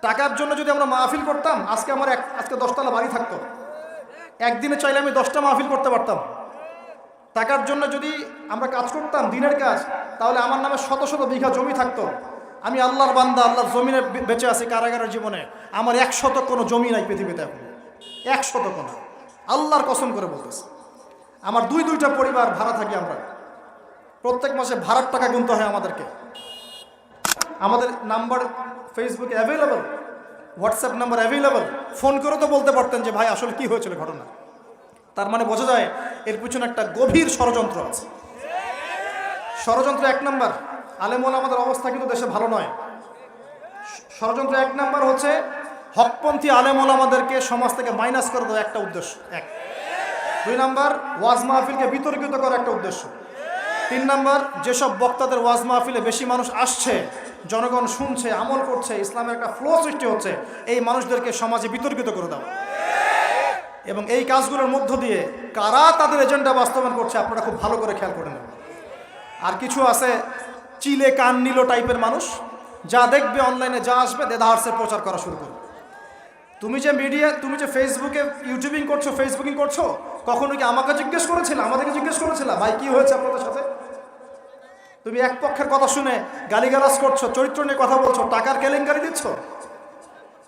টাকার জন্য যদি আমরা মাহফিল করতাম, আজকে আমার আজকে 10তলা বাড়ি থাকতো। একদিনে চাইলে আমি 10টা মাহফিল করতে পারতাম। টাকার জন্য যদি আমরা কাজ করতাম, দিনের কাজ, তাহলে আমার নামে শত শত বিঘা জমি থাকতো। আমি আল্লাহর বান্দা, আল্লাহর জমিনে বেঁচে আছি কারাগারের জীবনে। আমার 100 কোনো জমি নাই পৃথিবীতে এখন, 100 কোনো। আল্লাহর কসম করে বলতেছে। আমার দুইটা পরিবার ভাড়া থাকি আমরা। প্রত্যেক মাসে ভাড়ার টাকা গুনতে হয় আমাদেরকে। আমাদের নাম্বার ফেসবুকে available, WhatsApp number available. Phone করে তো বলতে পারতেন যে ভাই আসলে কি হয়েছিল ঘটনা। তার মানে বোঝা যায় এর পিছনে একটা গভীর ষড়যন্ত্র আছে। ষড়যন্ত্র 1 নাম্বার, আলেম ওলামাদের অবস্থা কিন্তু দেশে ভালো নয়। ষড়যন্ত্র 1 নাম্বার হচ্ছে হকপন্থী আলেম ওলামাদেরকে সমাজ থেকে মাইনাস করে দেওয়া, একটা উদ্দেশ্য 1। 2 নাম্বার, ওয়াজ মাহফিলকে বিতর্কিত করা, একটা উদ্দেশ্য। 3 নাম্বার, যেসব বক্তাদের ওয়াজ মাহফিলে বেশি মানুষ আসছে, জনগণ শুনছে, আমল করছে, ইসলামের একটা ফ্লো সৃষ্টি হচ্ছে, এই মানুষদেরকে সমাজে বিতর্কিত করে দেওয়া। এবং এই কাজগুলোর মধ্য দিয়ে কারা তাদের এজেন্ডা বাস্তবায়ন করছে আপনারা খুব ভালো করে খেয়াল করে নেবেন। আর কিছু আছে চিলে কান নিল টাইপের মানুষ, যা দেখবে অনলাইনে, যা আসবে দেদাহার্সের প্রচার করা শুরু করবে। তুমি যে মিডিয়া, তুমি যে ফেসবুকে ইউটিউবিং করছো, ফেসবুকিং করছো, কখনো কি আমাকে জিজ্ঞেস করেছিল, আমাদেরকে জিজ্ঞেস করেছিল ভাই কি হয়েছে আপনাদের সাথে? তুমি এক পক্ষের কথা শুনে গালিগালাজ করছো, চরিত্র নিয়ে কথা বলছো, টাকার কেলেঙ্কারি দিচ্ছ।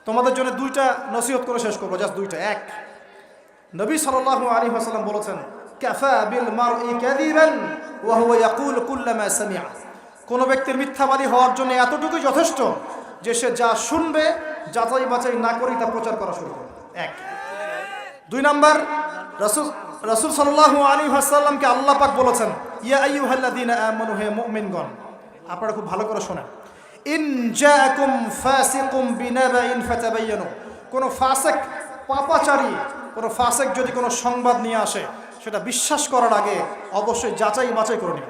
তোমাদের জন্য 2টা নসিহত করে শেষ করবো, জাস্ট 2টা। 1, নবী সাল্লাল্লাহু আলাইহি ওয়াসাল্লাম বলেছেন, কাফা বিল মারই কাযিবান ওয়া হুয়া ইয়াকুলু কুল্লামা সামিআ। কোন ব্যক্তির মিথ্যাবাদী হওয়ার জন্য এতটুকুই যথেষ্ট যে সে যা শুনবে যাচাই বাছাই না করেই তা প্রচার করা শুরু করবে। 1। 2 নাম্বার, রাসূল সাল্লাল্লাহু আলাইহি ওয়াসাল্লামকে আল্লাহ পাক বলেছেন, ইয়া আইয়ুহাল্লাযীনা আমানু, হে মুমিনগণ, আপনারা খুব ভালো করে শোনেন, ইন জাআকুম ফাসিকুম বিনাবাইন ফাতাবায়ানু। কোন ফাসিক, পাপাচারী, কোনো ফাসিক যদি কোনো সংবাদ নিয়ে আসে, সেটা বিশ্বাস করার আগে অবশ্যই যাচাই বাছাই করে নিন,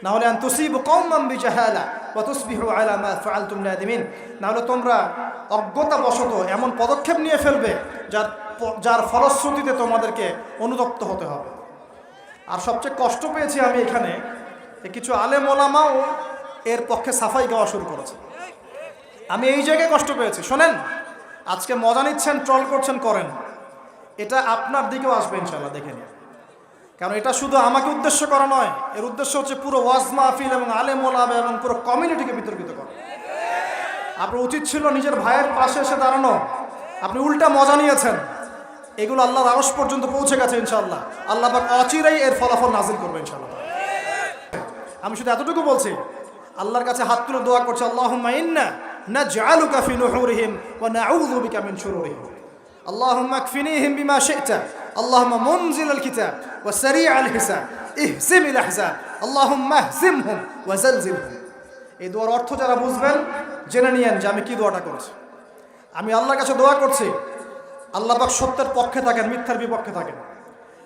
না হলে আন তুসিবু কওমান বিজাহালা ওয়া তুসবিহু আলা মা ফাআলতুম নাদিমিন। না হলে তোমরা অজ্ঞতাবশত এমন পদক্ষেপ নিয়ে ফেলবে যার ফলশ্রুতিতে তোমাদেরকে অনুতপ্ত হতে হবে। আর সবচেয়ে কষ্ট পেয়েছি আমি এখানে, কিছু আলেম ওলামাও এর পক্ষে সাফাই গাওয়া শুরু করেছে। আমি এই জায়গায় কষ্ট পেয়েছি। শোনেন, আজকে মজা নিচ্ছেন, ট্রল করছেন, করেন, এটা আপনার দিকেও আসবে ইনশাআল্লাহ, দেখে নিন। কারণ এটা শুধু আমাকে উদ্দেশ্য করা নয়, এর উদ্দেশ্য হচ্ছে পুরো ওয়াজ মাহফিল এবং আলেম ওলামা এবং পুরো কমিউনিটিকে বিতর্কিত করা। আপনার উচিত ছিল নিজের ভাইয়ের পাশে এসে দাঁড়ানো, আপনি উল্টা মজা নিয়েছেন। এগুলো আল্লাহর আরশ পর্যন্ত পৌঁছে গেছে ইনশাআল্লাহ। আল্লাহ পাক অচিরেই এর ফলাফল নাজিল করবে ইনশাআল্লাহ। আমি শুধু এতটুকু বলছি, আল্লাহর কাছে হাত তুলে দোয়া করছি, আল্লাহুম্মা ইন্না নাজআলুকা ফি নুহুরিহিম ওয়া নাউযু বিকা মিন শুরুরিহিম। আল্লাহুম্মা আকফিনিহিম বিমা শি'তা, আল্লাহুম্মা মুনজিলাল কিতাব ওয়া সারি'আল হিসাব, ইহজিমিল আহজাব, আল্লাহুম্মা ইহজিমহুম ওয়া জালজিলহুম। এই দোয়ার অর্থ যারা বুঝবেন জেনে নিয়েন যে আমি কি দোয়াটা করছি। আমি আল্লাহর কাছে দোয়া করছি, আল্লাহ পাক সত্যের পক্ষে থাকেন, মিথ্যার বিপক্ষে থাকেন।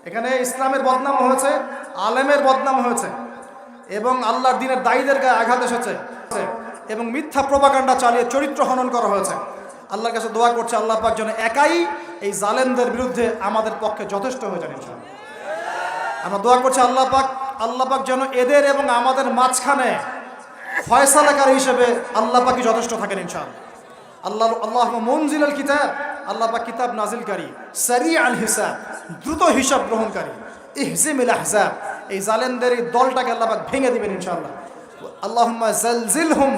এখানে ইসলামের বদনাম হয়েছে, আলেমের বদনাম হয়েছে, এবং আল্লাহর দ্বীনের দায়ীদের গায়ে আঘাত এসেছে, এবং মিথ্যা প্রপাগান্ডা চালিয়ে চরিত্র হনন করা হয়েছে। আল্লাহর কাছে দোয়া করছে আল্লাহ পাক যেন একাই এই জালেমদের বিরুদ্ধে আমাদের পক্ষে যথেষ্ট হয়ে যান ইনশাআল্লাহ। আমরা দোয়া করছি আল্লাহ পাক যেন এদের এবং আমাদের মাঝখানে ফয়সালাকারী হিসেবে আল্লাহ পাকই যথেষ্ট থাকেন ইনশাআল্লাহ। আল্লাহুম্মা মুনজিলাল কিতাব, আল্লাহ পাক কিতাব নাজিলকারী, সারি'আল হিসাব, দ্রুত হিসাব গ্রহণকারী, ইহজিমিল আহজাব, এই জালেমদের এই দলটাকে আল্লাহ পাক ভেঙে দিবেন ইনশাআল্লাহ। আল্লাহুম্মা জালজিলহুম,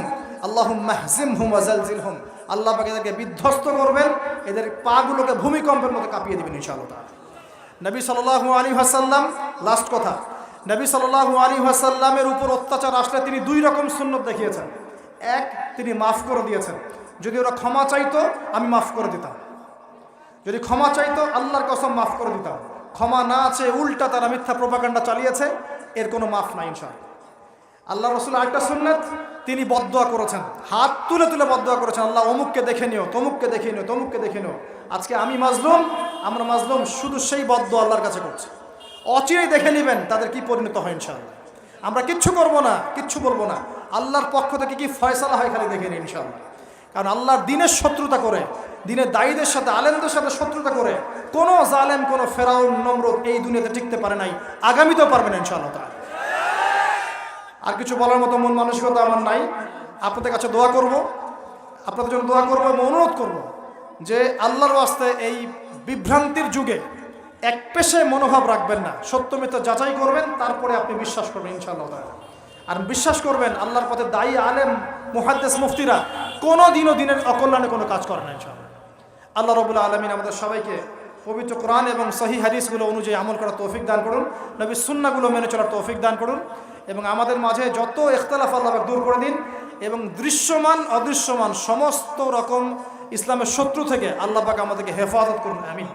আল্লাহুম্মা ইহজিমহুম ওয়া জালজিলহুম, আল্লাহ পাক এদেরকে বিধ্বস্ত করবেন, এদের পাগুলোকে ভূমিকম্পের মতো কাঁপিয়ে দিবেন ইনশাআল্লাহ। নবী সাল্লাল্লাহু আলাইহি ওয়াসাল্লাম, লাস্ট কথা, নবী সাল্লাল্লাহু আলাইহি ওয়াসাল্লামের উপর অত্যাচার আসলে তিনি 2 রকম সুন্নত দেখিয়েছেন। 1, তিনি মাফ করে দিয়েছেন। যদি ওরা ক্ষমা চাইতো আমি মাফ করে দিতাম, যদি ক্ষমা চাইতো আল্লাহর কসম মাফ করে দিতাম। ক্ষমা না আছে, উল্টা তারা মিথ্যা প্রপাগান্ডা চালিয়েছে, এর কোনো মাফ নাই ইনশাআল্লাহ। আল্লাহ রাসূল আরেকটা সুন্নাত, তিনি বদদোয়া করেছেন, হাত তুলে তুলে বদদোয়া করেছেন, আল্লাহ অমুককে দেখে নিও, তমুককে দেখে নিও, তমুককে দেখে নিও। আজকে আমি মাজলুম, আমরা মাজলুম, শুধু সেই বদদোয়া আল্লাহর কাছে করছি। অচিরেই দেখে নেবেন তাদের কি পরিণত হয় ইনশাআল্লাহ। আমরা কিচ্ছু করব না, কিচ্ছু বলবো না, আল্লাহর পক্ষ থেকে কি ফয়সালা হয় খালি দেখে নিন ইনশাআল্লাহ। কারণ আল্লাহর দ্বীনের শত্রুতা করে, দ্বীনের দায়ীদের সাথে, আলেমদের সাথে শত্রুতা করে কোনো জালেম, কোনো ফেরাউন, নমরুদ এই দুনিয়াতে টিকতে পারে নাই, আগামীতেও পারবে না ইনশাআল্লাহ তাআলা। আর কিছু বলার মতো মন মানসিকতা আমার নাই। আপনাদের কাছে দোয়া করব, আপনাদের জন্য দোয়া করবো এবং অনুরোধ করবো যে আল্লাহর ওয়াস্তে এই বিভ্রান্তির যুগে এক পেশে মনোভাব রাখবেন না, সত্য মিথ্যা যাচাই করবেন, তারপরে আপনি বিশ্বাস করবেন ইনশাআল্লাহ তাআলা। আর বিশ্বাস করবেন আল্লাহর পথে দায়ী আলেম মুহাদ্দিস মুফতিরা কোনো দিনও দিনের অকল্যাণে কোনো কাজ করে না ইনশাআল্লাহ। আল্লাহ রাব্বুল আলামিন আমাদের সবাইকে পবিত্র কোরআন এবং সহিহ হাদিসগুলো অনুযায়ী আমল করার তৌফিক দান করুন, নবীর সুন্নাহগুলো মেনে চলার তৌফিক দান করুন, এবং আমাদের মাঝে যত ইখতিলাফ আল্লাহ পাক দূর করে দিন, এবং দৃশ্যমান অদৃশ্যমান সমস্ত রকম ইসলামের শত্রু থেকে আল্লাহ পাক আমাদেরকে হেফাজত করুন, আমিন।